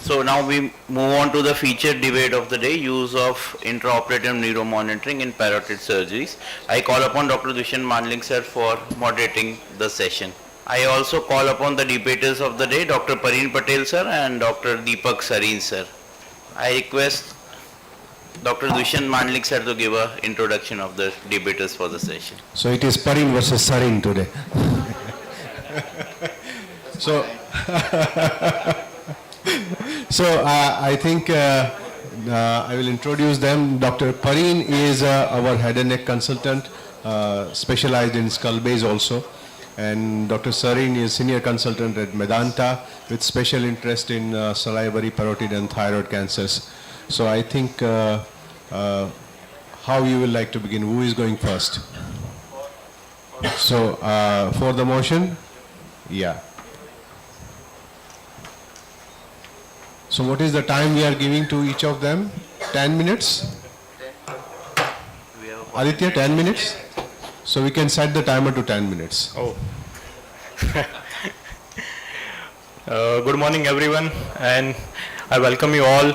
So now we move on to the featured debate of the day, use of intraoperative neuromonitoring in parotid surgeries. I call upon Dr. Dushyant Manling sir for moderating the session. I also call upon the debaters of the day, Dr. Pareen Patel sir and Dr. Deepak Sareen sir. I request Dr. Dushyant Manling sir to give an introduction of the debaters for the session. So it is Pareen versus Sareen today. I think I will introduce them. Dr. Pareen is our head and neck consultant, specialized in skull base also. And Dr. Sareen is senior consultant at Medanta with special interest in salivary, parotid and thyroid cancers. So I think how you will like to begin? Who is going first? So for the motion? Yeah. So what is the time we are giving to each of them? 10 minutes? Aditya, 10 minutes? So we can set the timer to 10 minutes. Oh. Good morning everyone, and I welcome you all,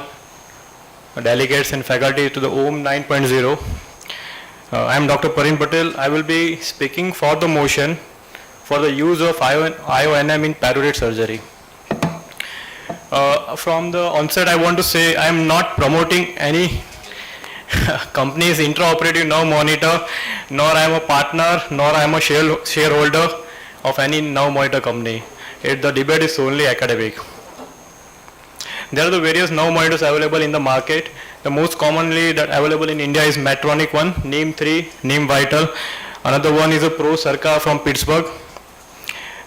delegates and faculty, to the OM 9.0. I am Dr. Pareen Patel. I will be speaking for the motion for the use of IONM in parotid surgery. From the onset, I want to say I am not promoting any company's intraoperative nerve monitor, nor I am a partner, nor I am a shareholder of any nerve monitor company. The debate is only academic. There are the various nerve monitors available in the market. The most commonly that available in India is Medtronic one, NEM 3, NEM Vital. Another one is a Pro Circa from Pittsburgh.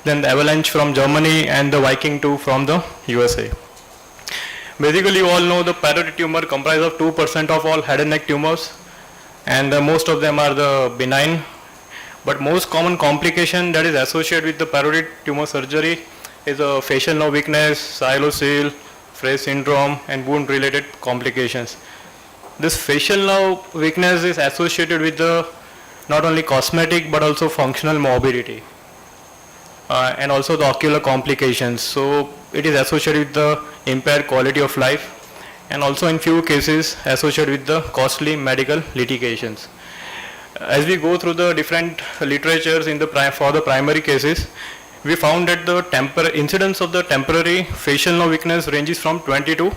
Then the Avalanche from Germany and the Viking 2 from the USA. Basically, you all know the parotid tumor comprises of 2% of all head and neck tumors, and most of them are the benign. But most common complication that is associated with the parotid tumor surgery is a facial nerve weakness, sialocele, Frey syndrome, and wound-related complications. This facial nerve weakness is associated with the not only cosmetic but also functional morbidity. And also the ocular complications. So it is associated with the impaired quality of life, and also in few cases associated with the costly medical litigations. As we go through the different literatures for the primary cases, we found that the incidence of the temporary facial nerve weakness ranges from 20 to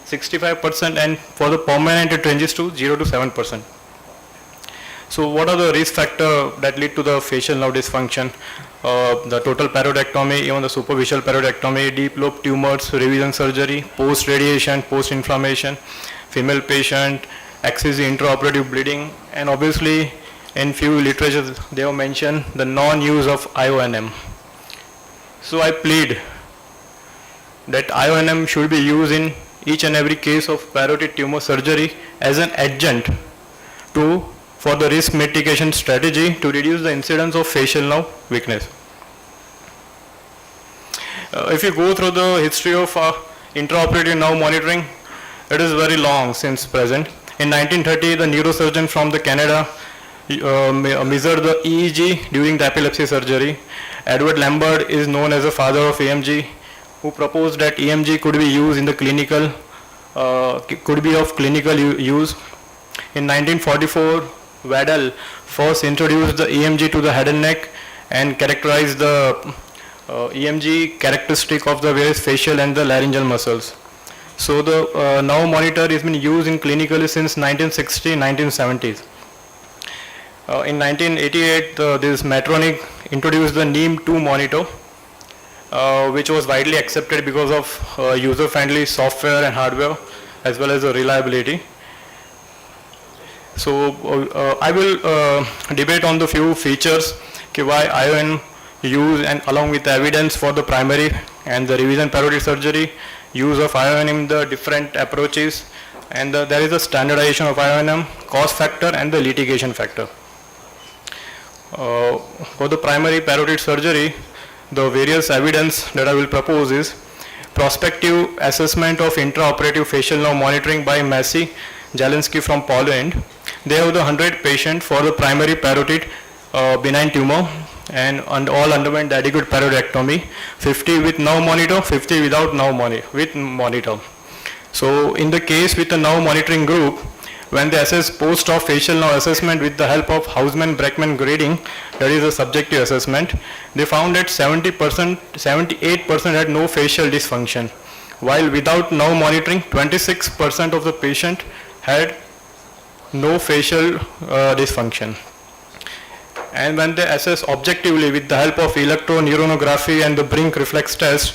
65%, and for the permanent it ranges to 0 to 7%. So what are the risk factors that lead to the facial nerve dysfunction? The total paroidectomy, even the superficial paroidectomy, deep lobe tumors, revision surgery, post-radiation, post-inflammation, female patient, excessive intraoperative bleeding, and obviously in few literatures they have mentioned the non-use of IONM. So I plead that IONM should be used in each and every case of parotid tumor surgery as an adjunct for the risk mitigation strategy to reduce the incidence of facial nerve weakness. If you go through the history of intraoperative nerve monitoring, it is very long since present. In 1930, the neurosurgeon from Canada measured the EEG during the epilepsy surgery. Edward Lambert is known as the father of EMG, who proposed that EMG could be used in the clinical, could be of clinical use. In 1944, Waddell first introduced the EMG to the head and neck and characterized the EMG characteristic of the various facial and the laryngeal muscles. So the nerve monitor has been used in clinically since 1960, 1970s. In 1988, this Medtronic introduced the NEM 2 monitor, which was widely accepted because of user-friendly software and hardware, as well as the reliability. So I will debate on the few features why ION use, and along with the evidence for the primary and the revision parotid surgery, use of ION in the different approaches, and there is a standardization of IONM, cost factor and the litigation factor. For the primary parotid surgery, the various evidence that I will propose is prospective assessment of intraoperative facial nerve monitoring by Massey, Jalinski from Poland. They have the 100 patient for the primary parotid benign tumor, and all underwent adequate paroidectomy, 50 with now monitor, 50 without now with monitor. So in the case with the now monitoring group, when they assessed post-op facial nerve assessment with the help of Hausman-Breckman grading, that is a subjective assessment, they found that 78% had no facial dysfunction, while without now monitoring, 26% of the patient had no facial dysfunction. And when they assess objectively with the help of electroneuronography and the Brink reflex test,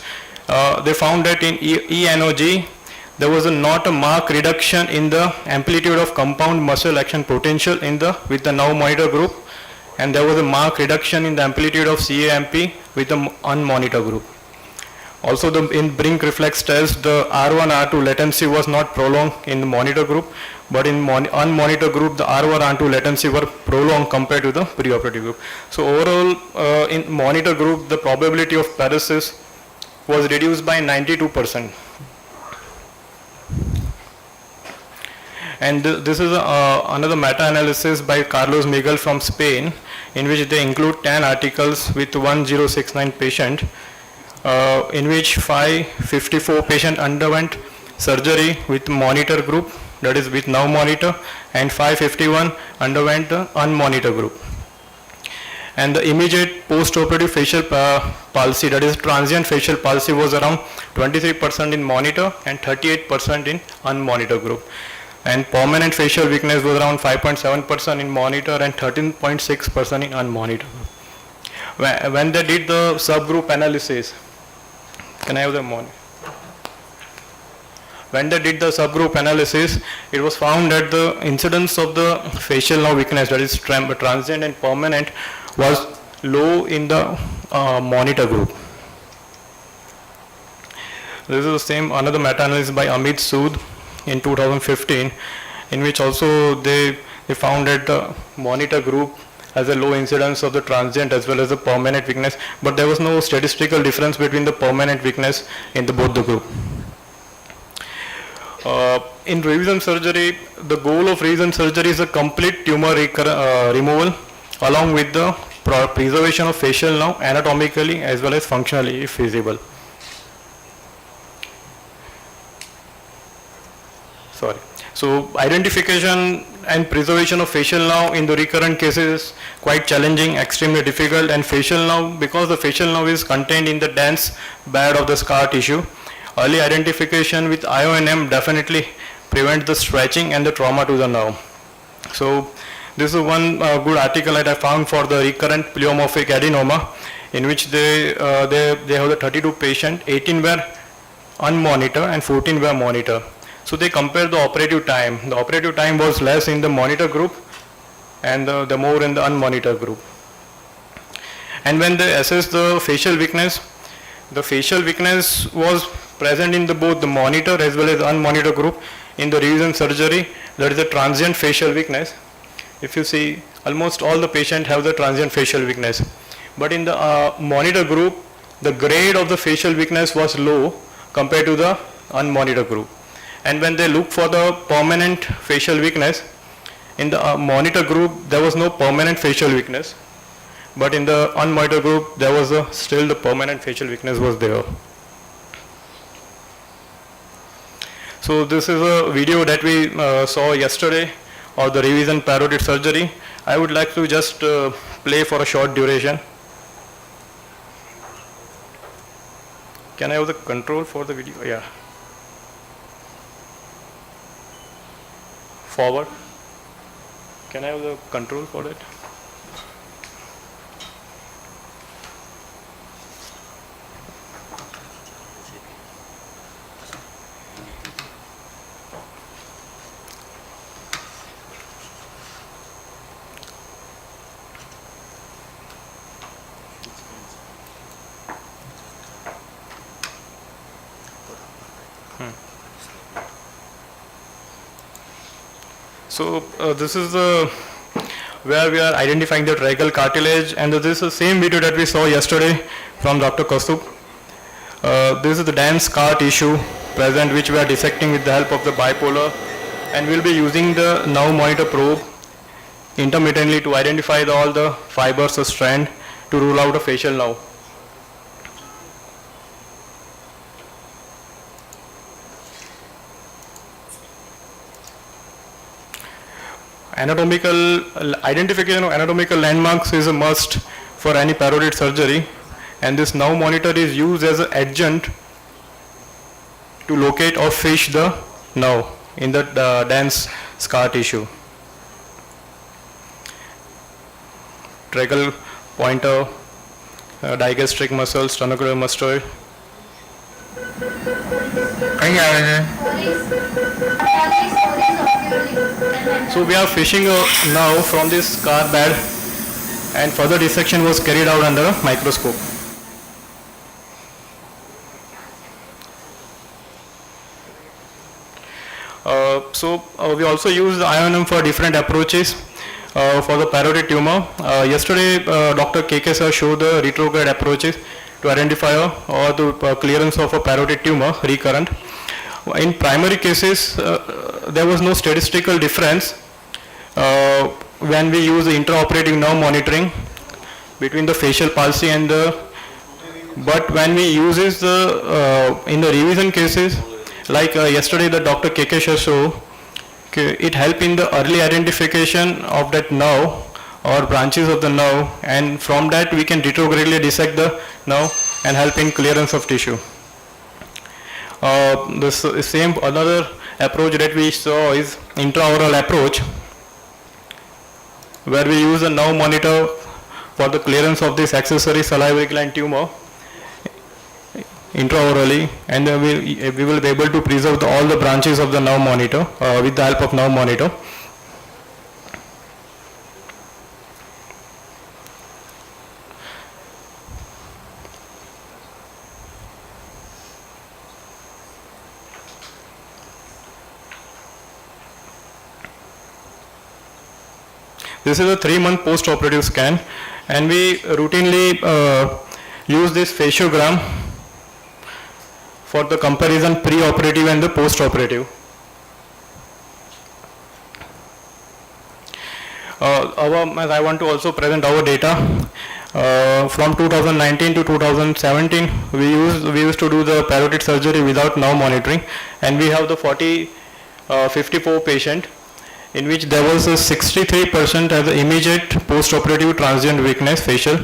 they found that in ENOG, there was not a marked reduction in the amplitude of compound muscle action potential with the now monitor group, and there was a marked reduction in the amplitude of CAMP with the unmonitor group. Also, in Brink reflex test, the R1, R2 latency was not prolonged in the monitor group, but in unmonitor group, the R1, R2 latency were prolonged compared to the preoperative group. So overall, in monitor group, the probability of paresis was reduced by 92%. And this is another meta-analysis by Carlos Miguel from Spain, in which they include 10 articles with 1069 patients, in which 554 patients underwent surgery with monitor group, that is with now monitor, and 551 underwent the unmonitor group. And the immediate post-operative facial palsy, that is transient facial palsy, was around 23% in monitor and 38% in unmonitor group. And permanent facial weakness was around 5.7% in monitor and 13.6% in unmonitor group. When they did the subgroup analysis, can I have the monitor? When they did the subgroup analysis, it was found that the incidence of the facial nerve weakness, that is transient and permanent, was low in the monitor group. This is the same, another meta-analysis by Amit Sood in 2015, in which also they found that the monitor group has a low incidence of the transient as well as the permanent weakness, but there was no statistical difference between the permanent weakness in both the group. In revision surgery, the goal of revision surgery is a complete tumor removal along with the preservation of facial nerve anatomically as well as functionally if feasible. So identification and preservation of facial nerve in the recurrent cases is quite challenging, extremely difficult, and facial nerve, because the facial nerve is contained in the dense bed of the scar tissue, early identification with IONM definitely prevents the stretching and the trauma to the nerve. So this is one good article that I found for the recurrent pleomorphic adenoma, in which they have the 32 patients, 18 were unmonitored and 14 were monitored. So they compared the operative time. The operative time was less in the monitor group and the more in the unmonitored group. And when they assessed the facial weakness was present in both the monitor as well as unmonitored group. In the revision surgery, there is a transient facial weakness. If you see, almost all the patients have the transient facial weakness. But in the monitor group, the grade of the facial weakness was low compared to the unmonitored group. And when they look for the permanent facial weakness, in the monitor group, there was no permanent facial weakness. But in the unmonitored group, there was still the permanent facial weakness was there. So this is a video that we saw yesterday of the revision parotid surgery. I would like to just play for a short duration. Can I have the control for the video? Yeah. Forward. Can I have the control for that? So this is where we are identifying the tracheal cartilage, and this is the same video that we saw yesterday from Dr. Kaustubh. This is the dense scar tissue present, which we are dissecting with the help of the bipolar, and we'll be using the now monitor probe intermittently to identify all the fibers or strand to rule out a facial nerve. Identification of anatomical landmarks is a must for any parotid surgery, and this nerve monitor is used as an adjunct to locate or fish the nerve in the dense scar tissue. Tracheal pointer, digastric muscle, sternocleidomastoid. So we are fishing a nerve from this scar bed, and further dissection was carried out under a microscope. We also use the IONM for different approaches for the parotid tumor. Yesterday, Dr. KK sir showed the retrograde approaches to identify or the clearance of a parotid tumor recurrent. In primary cases, there was no statistical difference when we use the intraoperative nerve monitoring between the facial palsy and but when we use in the revision cases, like yesterday the Dr. KK showed, it helped in the early identification of that nerve or branches of the nerve, and from that we can retrogradely dissect the nerve and help in clearance of tissue. The same another approach that we saw is intraoral approach, where we use a nerve monitor for the clearance of this accessory salivary gland tumor intraorally, and we will be able to preserve all the branches of the nerve monitor with the help of nerve monitor. This is a 3-month post-operative scan, and we routinely use this fasciogram for the comparison pre-operative and the post-operative. I want to also present our data. From 2019 to 2017, we used to do the parotid surgery without nerve monitoring, and we have the 54 patient, in which there was a 63% as the immediate post-operative transient weakness facial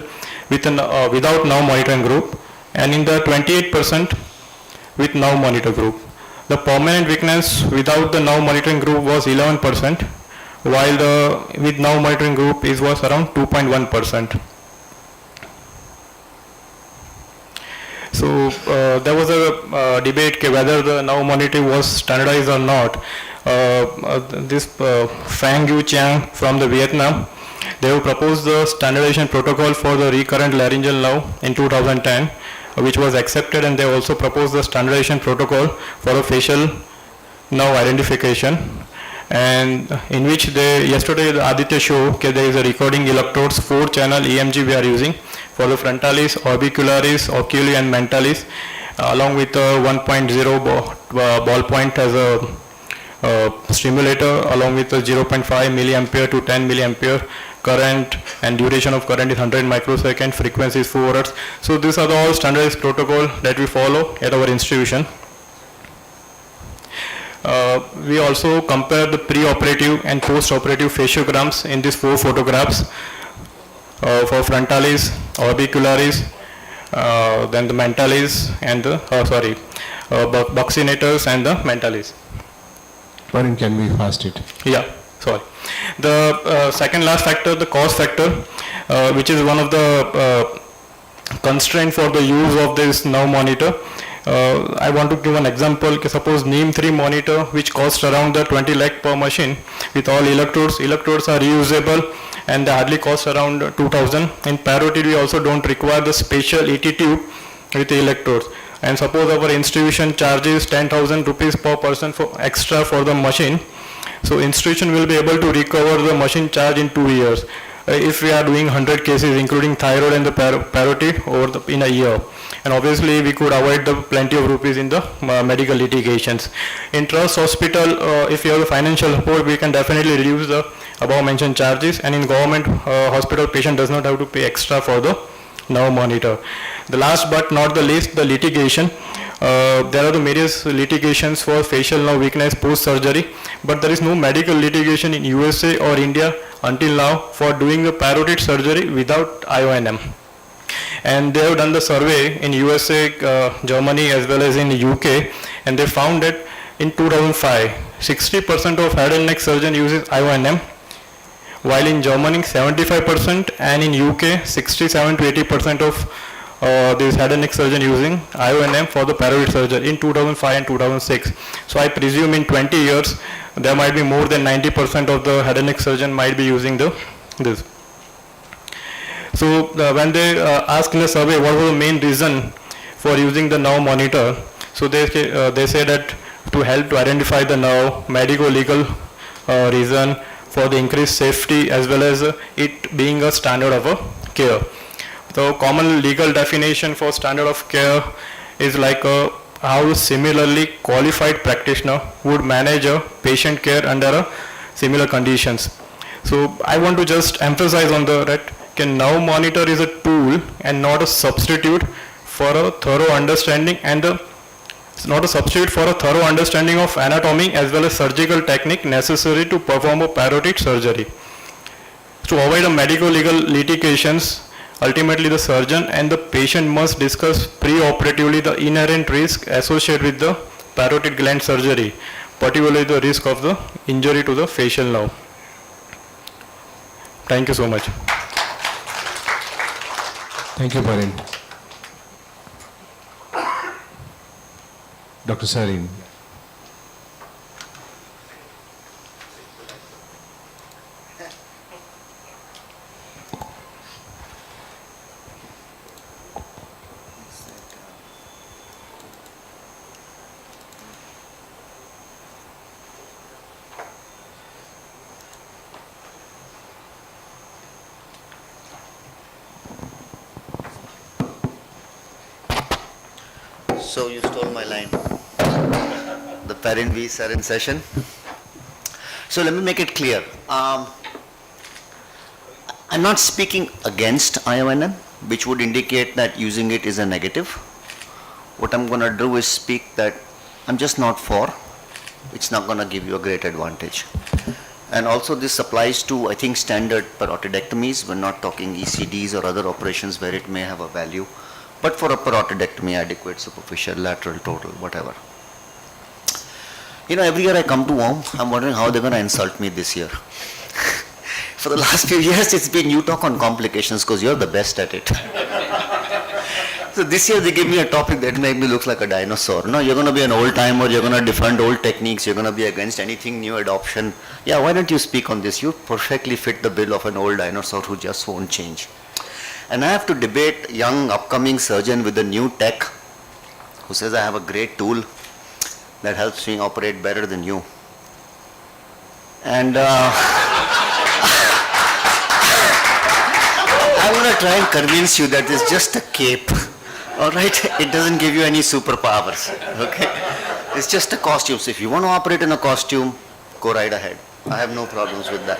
without nerve monitoring group, and in the 28% with nerve monitor group. The permanent weakness without the nerve monitoring group was 11%, while the with nerve monitoring group was around 2.1%. So there was a debate whether the nerve monitoring was standardized or not. This Fang Yu Chiang from the Vietnam, they have proposed the standardization protocol for the recurrent laryngeal nerve in 2010, which was accepted, and they also proposed the standardization protocol for a facial nerve identification, and in which yesterday the Aditya showed there is a recording electrodes 4-channel EMG we are using for the frontalis, orbicularis, oculi and mentalis, along with a 1.0 ballpoint as a stimulator, along with a 0.5 milliampere to 10 milliampere current, and duration of current is 100 microsecond, frequency is 4 Hz. So these are the all standardized protocol that we follow at our institution. We also compare the pre-operative and post-operative fasciograms in these 4 photographs for frontalis, orbicularis, then the mentalis and the buccinators and the mentalis. Parin, can we fast it? Yeah, sorry. The second last factor, the cost factor, which is one of the constraint for the use of this nerve monitor. I want to give an example. Suppose NEM3 monitor, which costs around the 20 lakh per machine with all electrodes. Electrodes are reusable and they hardly cost around 2000. In parotid, we also don't require the special ET tube with the electrodes. And suppose our institution charges 10,000 rupees per person for extra for the machine. So institution will be able to recover the machine charge in 2 years. If we are doing 100 cases including thyroid and the parotid in a year. And obviously we could avoid the plenty of rupees in the medical litigations. In trust hospital, if you have the financial support, we can definitely reduce the above mentioned charges, and in government hospital, patient does not have to pay extra for the nerve monitor. The last but not the least, the litigation. There are the various litigations for facial nerve weakness post-surgery, but there is no medical litigation in USA or India until now for doing the parotid surgery without IONM. And they have done the survey in USA, Germany as well as in the UK, and they found that in 2005, 60% of head and neck surgeon uses IONM, while in Germany 75% and in UK 67 to 80% of these head and neck surgeon using IONM for the parotid surgery in 2005 and 2006. So I presume in 20 years there might be more than 90% of the head and neck surgeon might be using this. So when they asked in the survey what was the main reason for using the nerve monitor, so they say that to help to identify the nerve, medico-legal reason for the increased safety as well as it being a standard of care. So common legal definition for standard of care is like how a similarly qualified practitioner would manage a patient care under similar conditions. So I want to just emphasize on that nerve monitor is a tool and not a substitute for a thorough understanding it's not a substitute for a thorough understanding of anatomy as well as surgical technique necessary to perform a parotid surgery. To avoid a medico-legal litigations, ultimately the surgeon and the patient must discuss pre-operatively the inherent risk associated with the parotid gland surgery, particularly the risk of the injury to the facial nerve. Thank you so much. Thank you, Parin. Dr. Sarin. So you stole my line. The Parin v. Sarin session. So let me make it clear. I'm not speaking against IONM, which would indicate that using it is a negative. What I'm going to do is speak that I'm just not for. It's not going to give you a great advantage. And also this applies to, I think, standard parotidectomies. We're not talking ECDs or other operations where it may have a value. But for a parotidectomy, adequate, superficial, lateral, total, whatever. You know, every year I come to home, I'm wondering how they're going to insult me this year. For the last few years, it's been you talk on complications because you're the best at it. So this year they give me a topic that made me look like a dinosaur. No, you're going to be an old timer, you're going to defend old techniques, you're going to be against anything new adoption. Yeah, why don't you speak on this? You perfectly fit the bill of an old dinosaur who just won't change. And I have to debate young upcoming surgeon with the new tech who says I have a great tool that helps me operate better than you. And I'm going to try and convince you that it's just a cape. All right? It doesn't give you any superpowers. Okay? It's just a costume. So if you want to operate in a costume, go right ahead. I have no problems with that.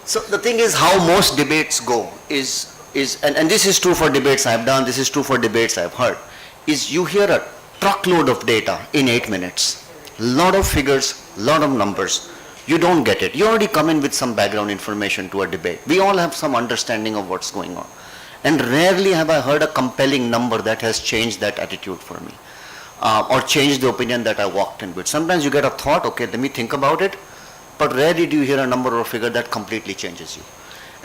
So the thing is, how most debates go is and this is true for debates I've done, this is true for debates I've heard, is you hear a truckload of data in 8 minutes. Lot of figures, lot of numbers. You don't get it. You already come in with some background information to a debate. We all have some understanding of what's going on. And rarely have I heard a compelling number that has changed that attitude for me. Or changed the opinion that I walked in with. Sometimes you get a thought, okay, let me think about it. But rarely do you hear a number or a figure that completely changes you.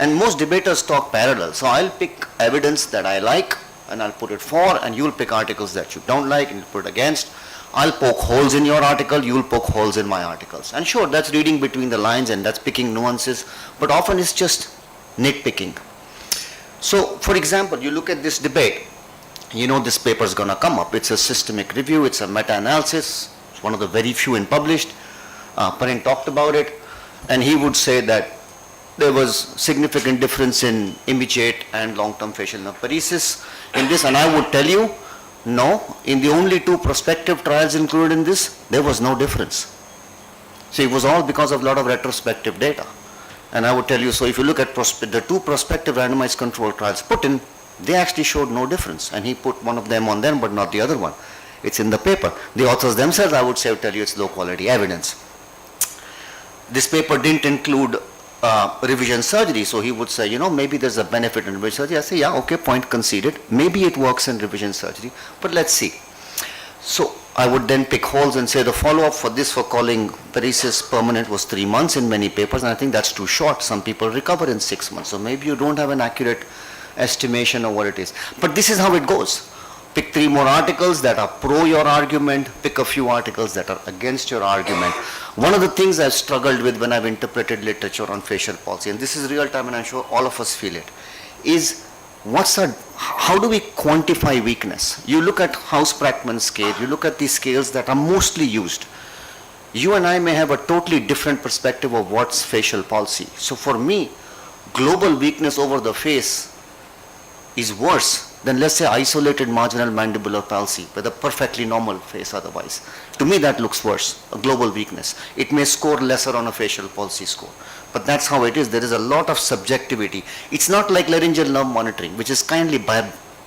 And most debaters talk parallel. So I'll pick evidence that I like and I'll put it for, and you'll pick articles that you don't like and you'll put against. I'll poke holes in your article, you'll poke holes in my articles. And sure, that's reading between the lines and that's picking nuances, but often it's just nitpicking. So, for example, you look at this debate, you know this paper is going to come up. It's a systemic review, it's a meta-analysis, it's one of the very few in published. Parin talked about it, and he would say that there was significant difference in immediate and long-term facial nerve paresis in this, and I would tell you, no, in the only 2 prospective trials included in this, there was no difference. So it was all because of a lot of retrospective data. And I would tell you, so if you look at the two prospective randomized controlled trials put in, they actually showed no difference. And he put one of them on them, but not the other one. It's in the paper. The authors themselves, I would say, would tell you it's low quality evidence. This paper didn't include revision surgery, so he would say, you know, maybe there's a benefit in revision surgery. I say, yeah, okay, point conceded. Maybe it works in revision surgery, but let's see. So I would then pick holes and say the follow-up for this, for calling paresis permanent, was 3 months in many papers, and I think that's too short. Some people recover in 6 months, so maybe you don't have an accurate estimation of what it is. But this is how it goes. Pick 3 more articles that are pro your argument, pick a few articles that are against your argument. One of the things I've struggled with when I've interpreted literature on facial palsy, and this is real time and I'm sure all of us feel it, is how do we quantify weakness? You look at House-Prackman scale, you look at these scales that are mostly used. You and I may have a totally different perspective of what's facial palsy. So for me, global weakness over the face is worse than, let's say, isolated marginal mandibular palsy with a perfectly normal face otherwise. To me, that looks worse, a global weakness. It may score lesser on a facial palsy score, but that's how it is. There is a lot of subjectivity. It's not like laryngeal nerve monitoring, which is kindly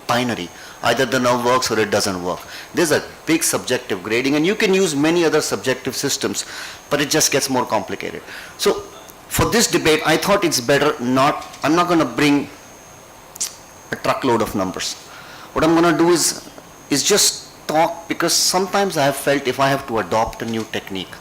binary. Either the nerve works or it doesn't work. There's a big subjective grading, and you can use many other subjective systems, but it just gets more complicated. So for this debate, I thought it's better I'm not going to bring a truckload of numbers. What I'm going to do is just talk, because sometimes I have felt if I have to adopt a new technique,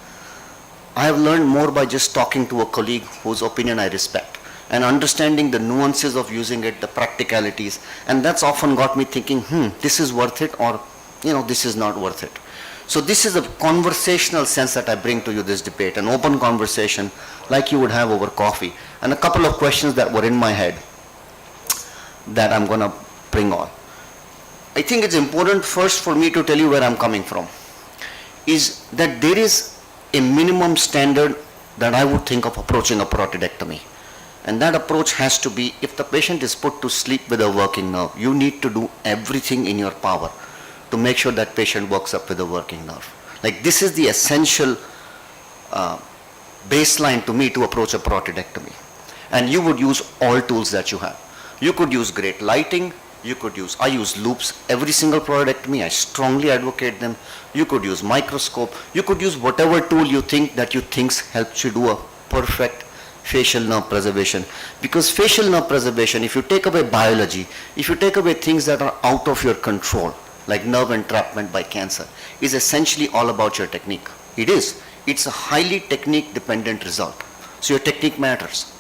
I have learned more by just talking to a colleague whose opinion I respect and understanding the nuances of using it, the practicalities, and that's often got me thinking, this is worth it, or this is not worth it. So this is a conversational sense that I bring to you this debate, an open conversation like you would have over coffee, and a couple of questions that were in my head that I'm going to bring on. I think it's important first for me to tell you where I'm coming from, is that there is a minimum standard that I would think of approaching a parotidectomy. And that approach has to be, if the patient is put to sleep with a working nerve, you need to do everything in your power to make sure that patient wakes up with a working nerve. Like, this is the essential baseline to me to approach a parotidectomy. And you would use all tools that you have. You could use great lighting, I use loops, every single parotidectomy, I strongly advocate them. You could use microscope, you could use whatever tool you think helps you do a perfect facial nerve preservation. Because facial nerve preservation, if you take away biology, if you take away things that are out of your control, like nerve entrapment by cancer, is essentially all about your technique. It is. It's a highly technique dependent result. So your technique matters.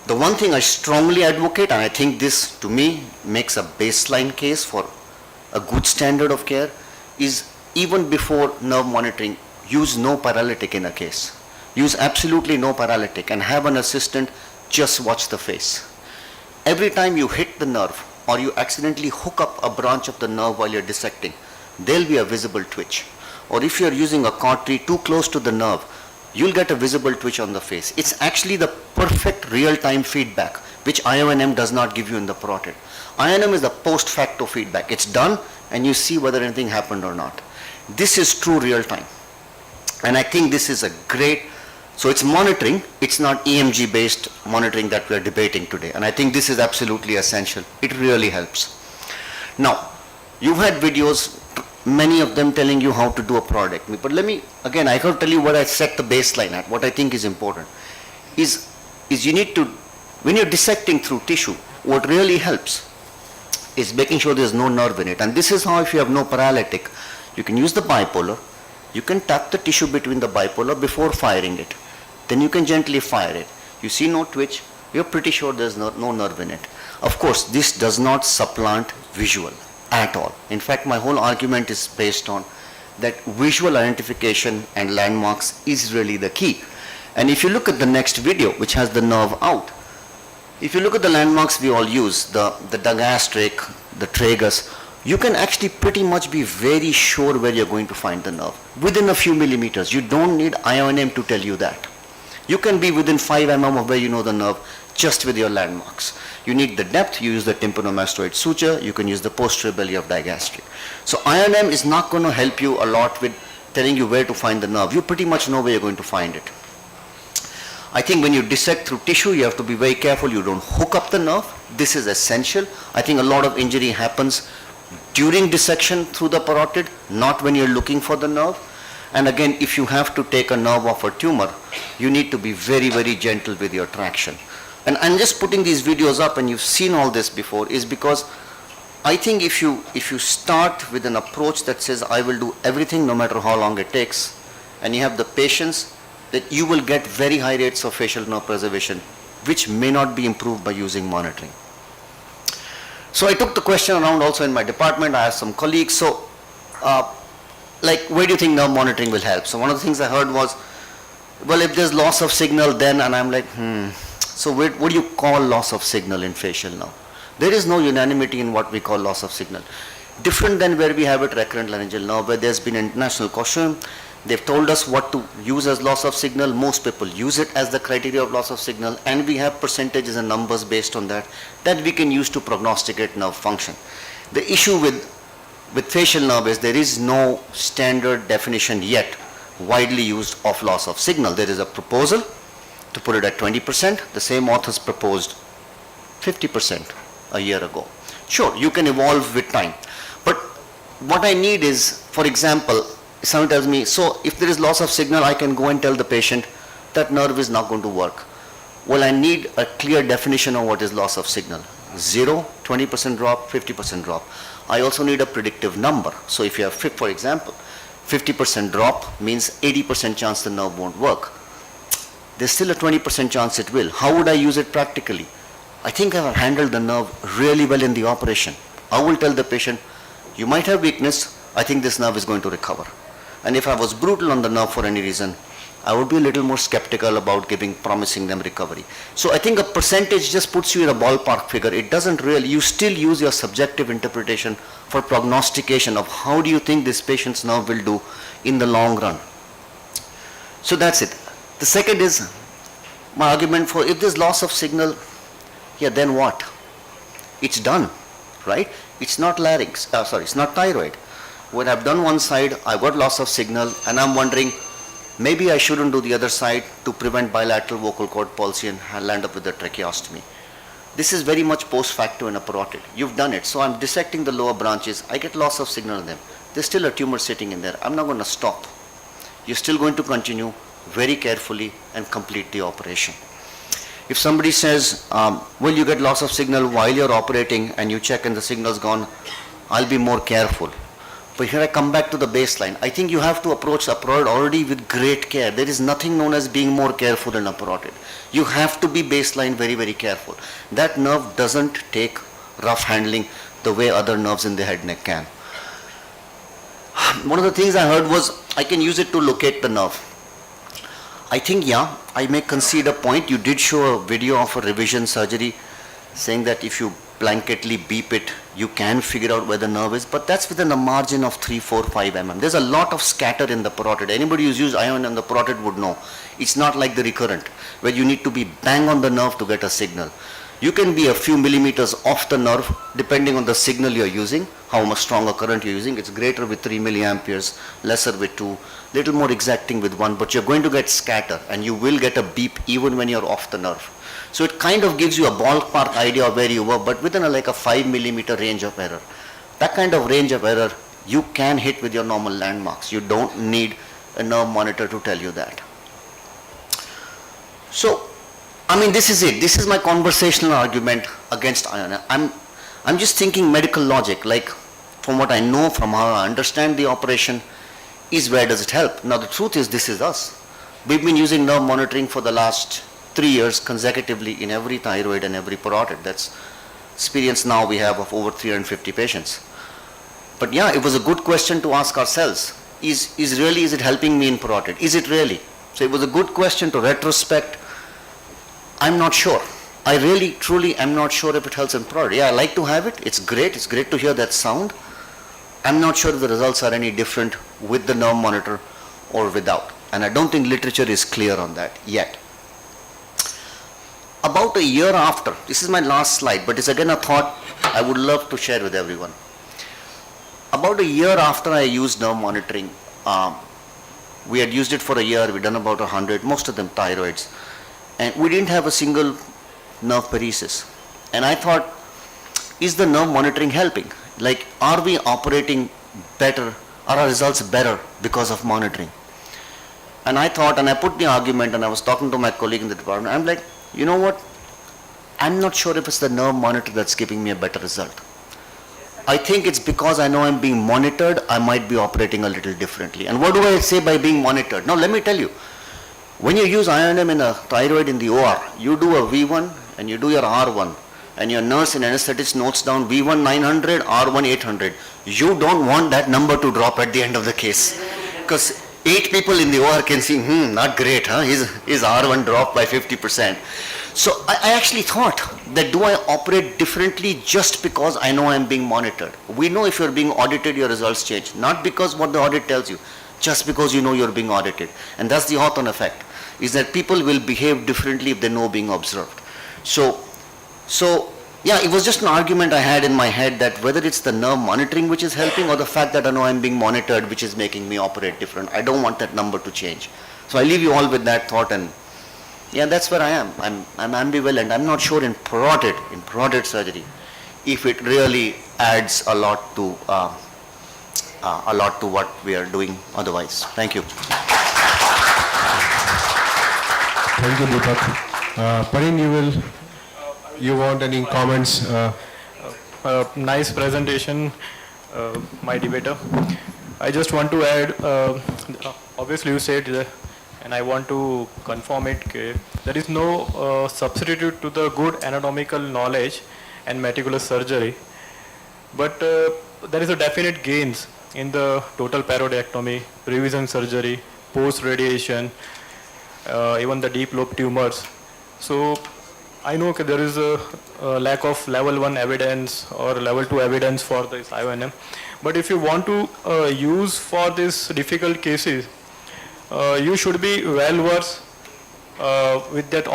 The one thing I strongly advocate, and I think this to me makes a baseline case for a good standard of care, is even before nerve monitoring, use no paralytic in a case. Use absolutely no paralytic and have an assistant just watch the face. Every time you hit the nerve or you accidentally hook up a branch of the nerve while you're dissecting, there'll be a visible twitch. Or if you're using a cautery too close to the nerve, you'll get a visible twitch on the face. It's actually the perfect real-time feedback, which IONM does not give you in the parotid. IONM is the post-facto feedback. It's done, and you see whether anything happened or not. This is true real-time. And I think this is a great, so it's monitoring, it's not EMG-based monitoring that we're debating today. And I think this is absolutely essential. It really helps. Now, you've had videos, many of them telling you how to do a parotidectomy. But let me, again, I can tell you what I set the baseline at, what I think is important. Is you need to, when you're dissecting through tissue, what really helps is making sure there's no nerve in it. And this is how, if you have no paralytic, you can use the bipolar, you can tap the tissue between the bipolar before firing it. Then you can gently fire it. You see no twitch, you're pretty sure there's no nerve in it. Of course, this does not supplant visual at all. In fact, my whole argument is based on that visual identification and landmarks is really the key. And if you look at the next video, which has the nerve out, if you look at the landmarks we all use, the digastric, the tragus, you can actually pretty much be very sure where you're going to find the nerve. Within a few millimeters. You don't need IONM to tell you that. You can be within 5 mm of where you know the nerve just with your landmarks. You need the depth, you use the tympanomastoid suture, you can use the posterior belly of digastric. So IONM is not going to help you a lot with telling you where to find the nerve. You pretty much know where you're going to find it. I think when you dissect through tissue, you have to be very careful you don't hook up the nerve. This is essential. I think a lot of injury happens during dissection through the parotid, not when you're looking for the nerve. And again, if you have to take a nerve off a tumor, you need to be very, very gentle with your traction. And I'm just putting these videos up, and you've seen all this before, is because I think if you start with an approach that says, I will do everything no matter how long it takes, and you have the patience, that you will get very high rates of facial nerve preservation, which may not be improved by using monitoring. So I took the question around also in my department. I asked some colleagues, so where do you think nerve monitoring will help? So one of the things I heard was, well, if there's loss of signal then, and I'm like, so what do you call loss of signal in facial nerve? There is no unanimity in what we call loss of signal. Different than where we have it recurrent laryngeal nerve, where there's been an international consortium. They've told us what to use as loss of signal. Most people use it as the criteria of loss of signal, and we have percentages and numbers based on that we can use to prognosticate nerve function. The issue with facial nerve is there is no standard definition yet widely used of loss of signal. There is a proposal to put it at 20%. The same authors proposed 50% a year ago. Sure, you can evolve with time. But what I need is, for example, someone tells me, so if there is loss of signal, I can go and tell the patient that nerve is not going to work. Well, I need a clear definition of what is loss of signal. 0, 20% drop, 50% drop. I also need a predictive number. So if you have, for example, 50% drop means 80% chance the nerve won't work. There's still a 20% chance it will. How would I use it practically? I think I've handled the nerve really well in the operation. I will tell the patient, you might have weakness, I think this nerve is going to recover. And if I was brutal on the nerve for any reason, I would be a little more skeptical about promising them recovery. So I think a percentage just puts you in a ballpark figure. It doesn't really, you still use your subjective interpretation for prognostication of how do you think this patient's nerve will do in the long run. So that's it. The second is my argument for if there's loss of signal, yeah, then what? It's done, right? It's not larynx, it's not thyroid. When I've done one side, I've got loss of signal, and I'm wondering, maybe I shouldn't do the other side to prevent bilateral vocal cord palsy and land up with a tracheostomy. This is very much post facto in a parotid. You've done it, so I'm dissecting the lower branches. I get loss of signal in them. There's still a tumor sitting in there. I'm not going to stop. You're still going to continue very carefully and complete the operation. If somebody says, well, you get loss of signal while you're operating and you check and the signal's gone, I'll be more careful. But here I come back to the baseline. I think you have to approach a parotid already with great care. There is nothing known as being more careful in a parotid. You have to be baseline very, very careful. That nerve doesn't take rough handling the way other nerves in the head neck can. One of the things I heard was I can use it to locate the nerve. I think, yeah, I may concede a point. You did show a video of a revision surgery saying that if you blanketly beep it, you can figure out where the nerve is, but that's within a margin of 3, 4, 5 mm. There's a lot of scatter in the parotid. Anybody who's used IONM the parotid would know. It's not like the recurrent, where you need to be bang on the nerve to get a signal. You can be a few millimeters off the nerve depending on the signal you're using, how much stronger current you're using. It's greater with 3 milliamperes, lesser with 2, little more exacting with 1, but you're going to get scatter and you will get a beep even when you're off the nerve. So it kind of gives you a ballpark idea of where you were, but within like a 5 millimeter range of error. That kind of range of error you can hit with your normal landmarks. You don't need a nerve monitor to tell you that. So, I mean, this is it. This is my conversational argument against IONM. I'm just thinking medical logic, like from what I know, from how I understand the operation, is where does it help? Now the truth is this is us. We've been using nerve monitoring for the last 3 years consecutively in every thyroid and every parotid. That's experience now we have of over 350 patients. But yeah, it was a good question to ask ourselves. Is it helping me in parotid? Is it really? So it was a good question to retrospect. I'm not sure. I really, truly am not sure if it helps in parotid. Yeah, I like to have it. It's great. It's great to hear that sound. I'm not sure if the results are any different with the nerve monitor or without. And I don't think literature is clear on that yet. About a year after, this is my last slide, but it's again a thought I would love to share with everyone. About a year after I used nerve monitoring, we had used it for a year, we'd done about 100, most of them thyroids. and we didn't have a single nerve paresis. And I thought, is the nerve monitoring helping? Like, are we operating better? Are our results better because of monitoring? And I thought, and I put the argument, and I was talking to my colleague in the department, I'm like, you know what? I'm not sure if it's the nerve monitor that's giving me a better result. I think it's because I know I'm being monitored, I might be operating a little differently. And what do I say by being monitored? Now, let me tell you, when you use IONM in a thyroid in the OR, you do a V1 and you do your R1, and your nurse in anesthetist notes down V1 900, R1 800. You don't want that number to drop at the end of the case. Because 8 people in the OR can see, not great, huh? His R1 dropped by 50%. So I actually thought that, do I operate differently just because I know I'm being monitored? We know if you're being audited, your results change. Not because what the audit tells you, just because you know you're being audited. And that's the Hawthorne effect, is that people will behave differently if they know being observed. So yeah, it was just an argument I had in my head that whether it's the nerve monitoring which is helping or the fact that I know I'm being monitored which is making me operate different. I don't want that number to change. So I leave you all with that thought, and yeah, that's where I am. I'm ambivalent. I'm not sure in parotid surgery, if it really adds a lot to what we are doing otherwise. Thank you. Thank you, Deepak. Parin, you want any comments? Nice presentation, my debater. I just want to add, obviously you said, and I want to confirm it, there is no substitute to the good anatomical knowledge and meticulous surgery, but there is a definite gains in the total parodectomy, revision surgery, post-radiation, even the deep lobe tumors. So I know there is a lack of level 1 evidence or level 2 evidence for this IONM, but if you want to use for these difficult cases, you should be well versed with that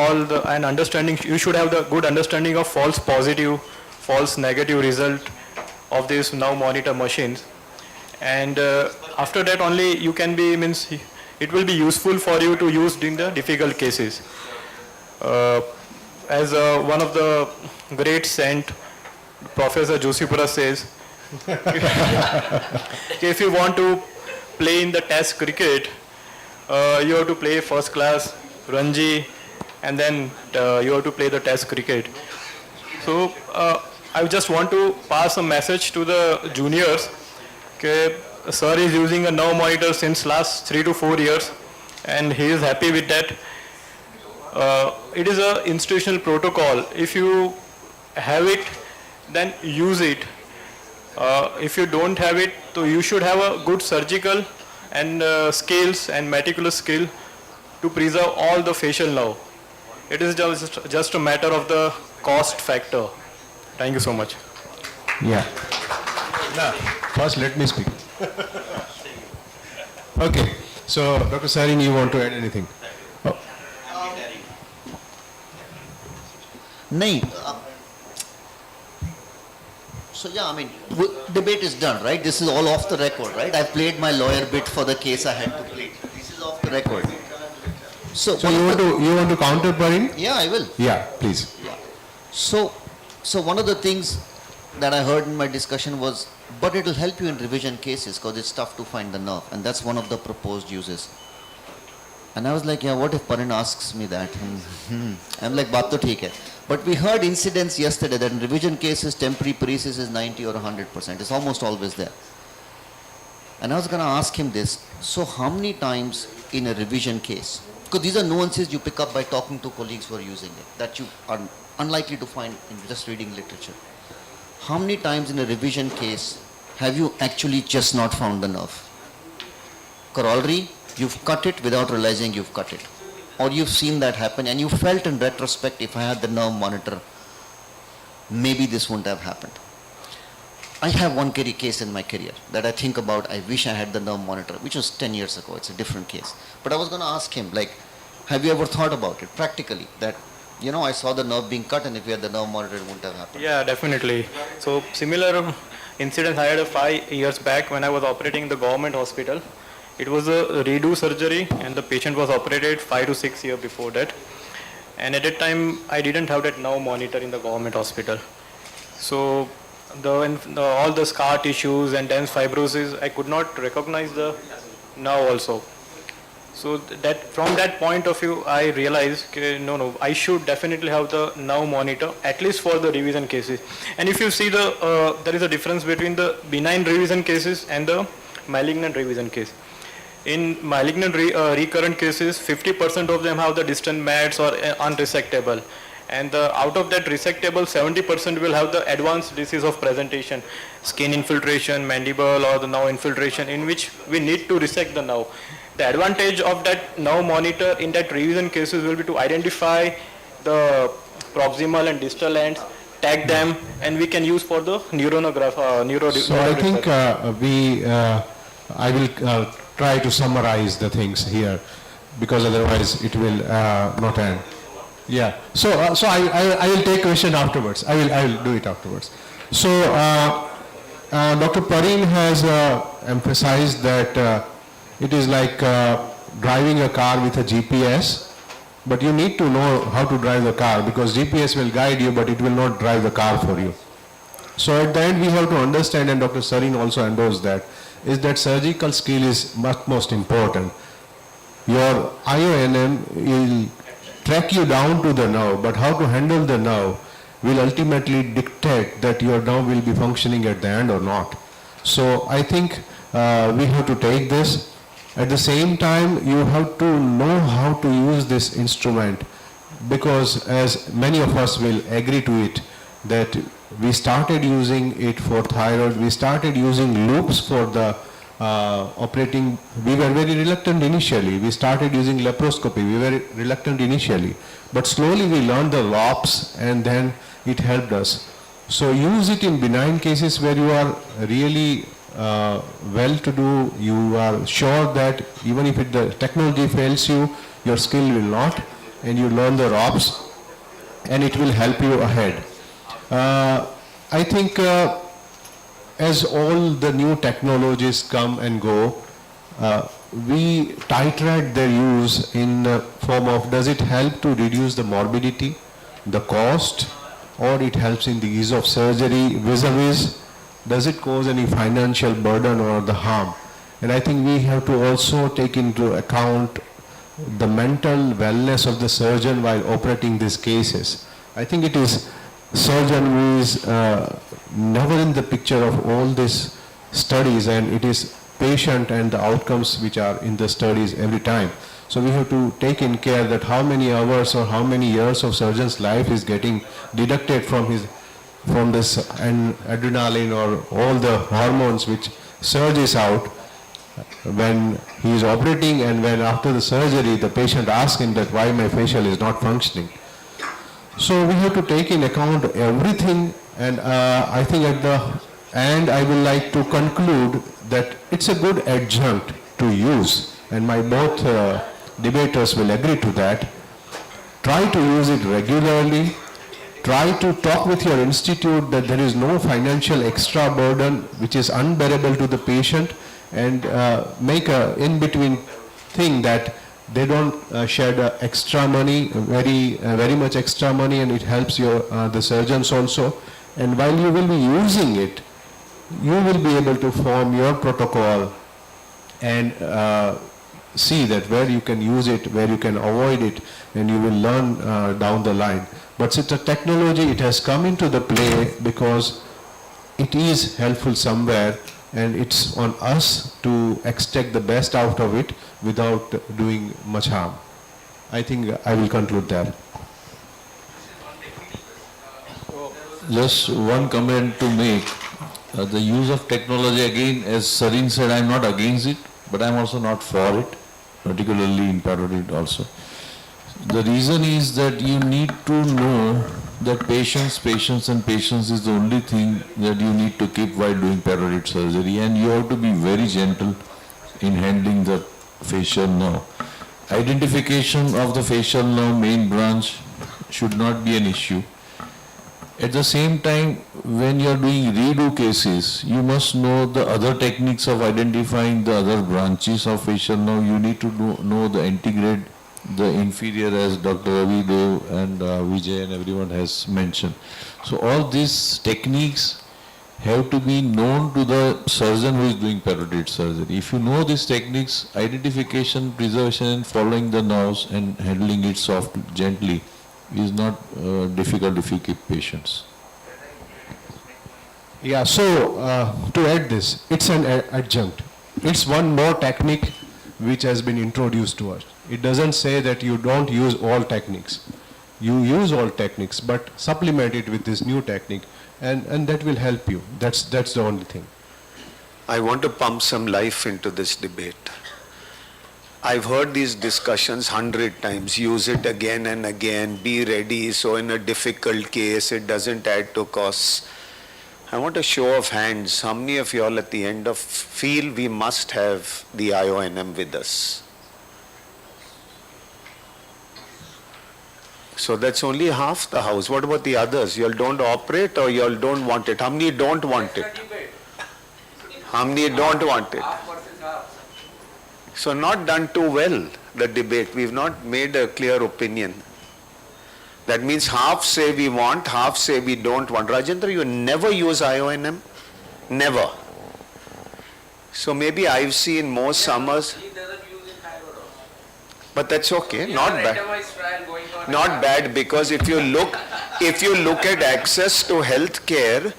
and understanding. You should have the good understanding of false positive, false negative result of these now monitor machines, and after that only you can be, it will be useful for you to use during the difficult cases. As one of the great saint, Professor Josipura says, if you want to play in the test cricket, you have to play first class, Ranji, and then you have to play the test cricket. So I just want to pass a message to the juniors. Sir is using a nerve monitor since last 3 to 4 years, and he is happy with that. It is an institutional protocol. If you have it, then use it. If you don't have it, so you should have a good surgical and skills and meticulous skill to preserve all the facial nerve. It is just a matter of the cost factor. Thank you so much. Yeah. Now, first let me speak. Okay. So, Dr. Sarin, you want to add anything? Oh. Nahin. So yeah, I mean, debate is done, right? This is all off the record, right? I played my lawyer bit for the case I had to play. This is off the record. So you want to counter, Parin? Yeah, I will. Yeah, please. Yeah. So one of the things that I heard in my discussion was, but it will help you in revision cases because it's tough to find the nerve, and that's one of the proposed uses. And I was like, yeah, what if Parin asks me that? I'm like, baat to theek hai. But we heard incidents yesterday that in revision cases, temporary paresis is 90 or 100%. It's almost always there. And I was going to ask him this. So how many times in a revision case, because these are nuances you pick up by talking to colleagues who are using it, that you are unlikely to find in just reading literature. How many times in a revision case have you actually just not found the nerve? Corollary, you've cut it without realizing you've cut it. Or you've seen that happen and you felt in retrospect, if I had the nerve monitor, maybe this wouldn't have happened. I have one case in my career that I think about. I wish I had the nerve monitor, which was 10 years ago. It's a different case. But I was going to ask him, like, have you ever thought about it practically? That, you know, I saw the nerve being cut and if you had the nerve monitor, it wouldn't have happened. Yeah, definitely. So similar incidents I had 5 years back when I was operating in the government hospital. It was a redo surgery and the patient was operated 5 to 6 years before that. And at that time, I didn't have that nerve monitor in the government hospital. So all the scar tissues and dense fibrosis, I could not recognize the nerve also. So that from that point of view, I realized, no, I should definitely have the nerve monitor, at least for the revision cases. And if you see there is a difference between the benign revision cases and the malignant revision case. In malignant recurrent cases, 50% of them have the distant mats or unresectable. And out of that resectable, 70% will have the advanced disease of presentation, skin infiltration, mandible, or the nerve infiltration, in which we need to resect the nerve. The advantage of that nerve monitor in that revision cases will be to identify the proximal and distal ends, tag them, and we can use for the So I think I will try to summarize the things here, because otherwise it will not end. Yeah. So I will take question afterwards. I will do it afterwards. So Dr. Pareen has emphasized that it is like driving a car with a GPS, but you need to know how to drive the car, because GPS will guide you, but it will not drive the car for you. So at the end we have to understand, and Dr. Sareen also endorsed that, is that surgical skill is most important. Your IONM will track you down to the nerve, but how to handle the nerve will ultimately dictate that your nerve will be functioning at the end or not. So I think we have to take this. At the same time, you have to know how to use this instrument, because as many of us will agree to it, that we started using it for thyroid, we started using loops for the operating. We were very reluctant initially. We started using laparoscopy. We were reluctant initially, but slowly we learned the lobes, and then it helped us. So use it in benign cases where you are really well-to-do. You are sure that even if the technology fails you, your skill will not, and you learn the ropes, and it will help you ahead. I think as all the new technologies come and go, we titrate their use in the form of, does it help to reduce the morbidity, the cost, or it helps in the ease of surgery, vis-a-vis, does it cause any financial burden or the harm? And I think we have to also take into account the mental wellness of the surgeon while operating these cases. I think it is surgeon who is never in the picture of all these studies, and it is patient and the outcomes which are in the studies every time. So we have to take in care that how many hours or how many years of surgeon's life is getting deducted from this adrenaline or all the hormones which surges out when he is operating, and when after the surgery the patient asks him that why my facial is not functioning. So we have to take in account everything, and I think at the end I would like to conclude that it's a good adjunct to use, and my both debaters will agree to that. Try to use it regularly. Try to talk with your institute that there is no financial extra burden which is unbearable to the patient, and make a in-between thing that they don't shed extra money, very much extra money, and it helps the surgeons also. And while you will be using it, you will be able to form your protocol and see that where you can use it, where you can avoid it, and you will learn down the line. But it's a technology, it has come into the play because it is helpful somewhere, and it's on us to extract the best out of it without doing much harm. I think I will conclude there. Just one comment to make. The use of technology, again, as Sareen said, I'm not against it, but I'm also not for it, particularly in parotid also. The reason is that you need to know that patience is the only thing that you need to keep while doing parotid surgery, and you have to be very gentle in handling the facial nerve. Identification of the facial nerve main branch should not be an issue. At the same time, when you are doing redo cases, you must know the other techniques of identifying the other branches of facial nerve. You need to know the antegrade the inferior, as Dr. Ravi Dev and Vijay and everyone has mentioned. So all these techniques have to be known to the surgeon who is doing parotid surgery. If you know these techniques, identification, preservation and following the nerves and handling it softly, gently is not difficult if you keep patients. Yeah, so to add this, it's an adjunct. It's one more technique which has been introduced to us. It doesn't say that you don't use all techniques. You use all techniques, but supplement it with this new technique, and that will help you. That's the only thing. I want to pump some life into this debate. I've heard these discussions 100 times. Use it again and again. Be ready. So in a difficult case, it doesn't add to costs. I want a show of hands. How many of you all at the end of feel we must have the IONM with us? So that's only half the house. What about the others? You all don't operate or you all don't want it? How many don't want it? How many don't want it? So not done too well, the debate. We've not made a clear opinion. That means half say we want, half say we don't want. Rajendra, you never use IONM? Never. So maybe I've seen more summers. He doesn't use in thyroid also. But that's okay, We not have bad. randomized trial going on. Not bad, because if you look at access to healthcare,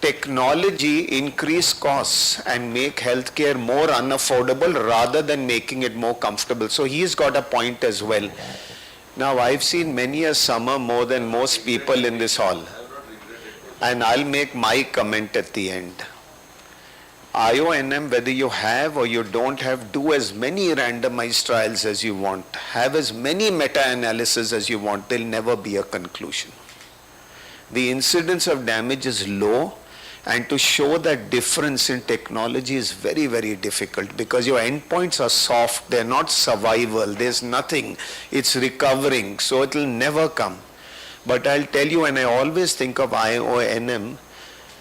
technology increase costs and make healthcare more unaffordable rather than making it more comfortable. So he's got a point as well. Now I've seen many a summer more than most people in this hall. And I'll make my comment at the end. IONM, whether you have or you don't have, do as many randomized trials as you want. Have as many meta-analysis as you want. There'll never be a conclusion. The incidence of damage is low, and to show that difference in technology is very, very difficult because your endpoints are soft. They're not survival. There's nothing. It's recovering. So it'll never come. But I'll tell you, and I always think of IONM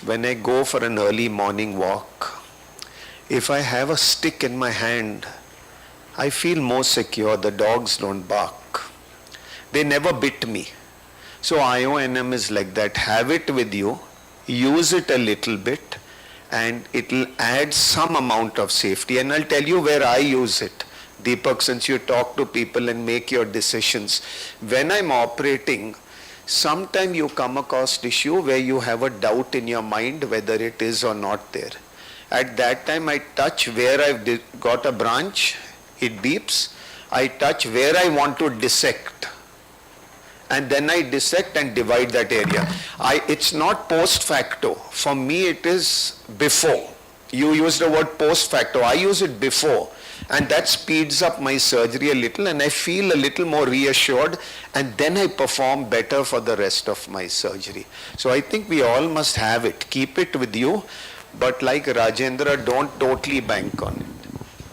when I go for an early morning walk. If I have a stick in my hand, I feel more secure. The dogs don't bark. They never bit me. So IONM is like that. Have it with you, use it a little bit, and it'll add some amount of safety. And I'll tell you where I use it. Deepak, since you talk to people and make your decisions, when I'm operating, sometime you come across issue where you have a doubt in your mind whether it is or not there. At that time I touch where I've got a branch, it beeps. I touch where I want to dissect, and then I dissect and divide that area. It's not post facto. For me it is before. You use the word post facto. I use it before. And that speeds up my surgery a little, and I feel a little more reassured, and then I perform better for the rest of my surgery. So I think we all must have it. Keep it with you, but like Rajendra, don't totally bank on it.